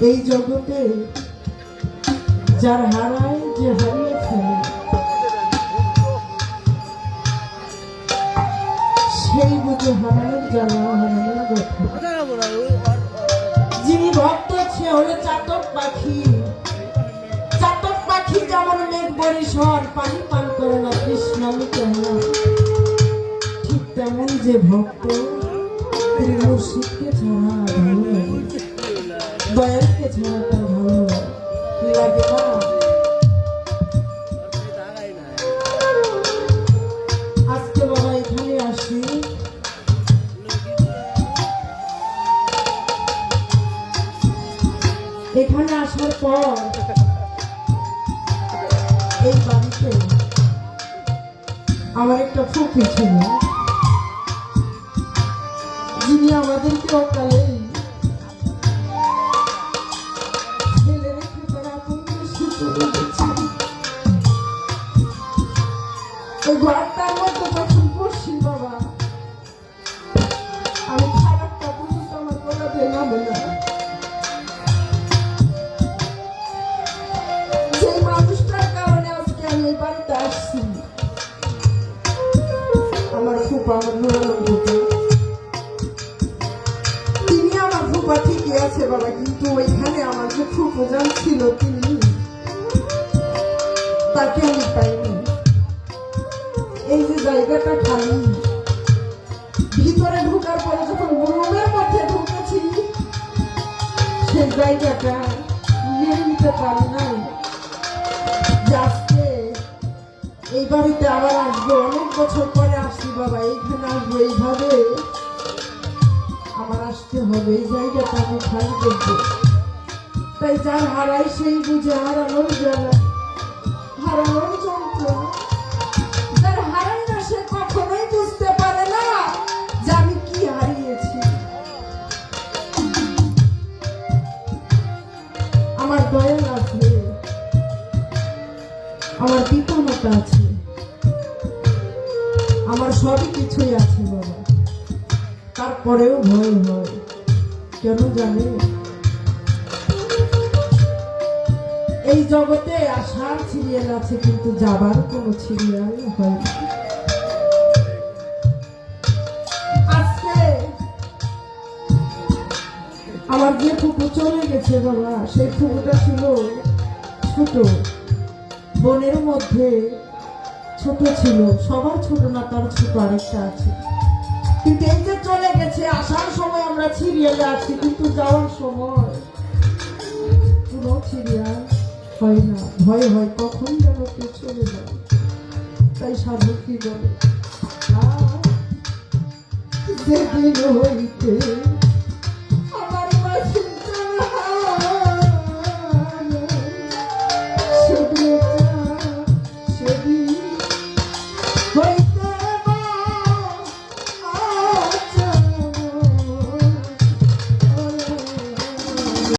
এই জগতে যার হারায় যে হারিয়ে ফেলে সেই বুঝে হারানোর জ্বালা হারানোর কথা। যিনি ভক্ত সে হলো চাতক পাখি। চাতক পাখি যেমন মেঘ বরিশর পানি পান করে না কৃষ্ণামি কেন, ঠিক তেমন যে ভক্ত তিনি মুর্শিদকে ছাড়া ভালো লাগে, দয়ালকে ছাড়া তার ভালো লাগে না। আজকে বাবা এখানে আসি, এখানে আসার পর এই বাড়িতে আমার একটা ফুফি ছিল, যিনি আমাদেরকে অকালে ফেলে রেখে তারা আপন দেশে চলে গেছে। ওই ঘরটার মধ্যে যখন বসি বাবা, আমি খারাপটা পর্যন্ত আমার গলা দিয়ে নামে না। সেই মানুষটার কারণে আজকে আমি এই বাড়িতে আসছি। আমার ফুপা, আমার নুরানন্দ তিনি আমার ফুপা ঠিকই আছে বাবা, কিন্তু ওইখানে আমার যে ফুপোজান ছিল তিনি, তাকে আমি পাইনি। এই যে জায়গাটা খালি, ভিতরে ঢোকার পরে যখন রুমের মধ্যে ঢুকেছি সেই জায়গাটা মেনে নিতে পারি নাই যে আজকে এই বাড়িতে আবার আসবো। অনেক বছর পরে আসছি বাবা, এইখানে আসবো, এইভাবে আমার আসতে হবে। এই জায়গাটা আমি খালি করবো। তাই যার হারাই সেই বুঝে হারানোর জ্বালা, হারানোর যন্ত্রণা। যার হারাই না সে কখনোই বুঝতে পারে না যে আমি কি হারিয়েছি। আমার দয়াল আছে, আমার পিতা মাতা আছে, আমার সবই কিছুই আছে বাবা, তারপরেও ভয় হয়। কেন জানে? এই জগতে আসার সিরিয়াল আছে কিন্তু যাবার কোনো সিরিয়াল হয় না। আজকে আমার যে ফুপু চলে গেছে বাবা, সেই ফুপুটা ছিল ছোট, বোনের মধ্যে ছোট ছিল, সবার ছোট না, তার ছোট আরেকটা আছে। কিন্তু এই যে চলে গেছে, আসার সময় আমরা সিরিয়ালে আছি কিন্তু যাওয়ার সময় কোনো সিরিয়াল হয় না। ভয় হয় কখন যেন কেউ চলে যায়। তাই সাধু কি বলে, যেদিন হইতে আমার সেদিন হইতে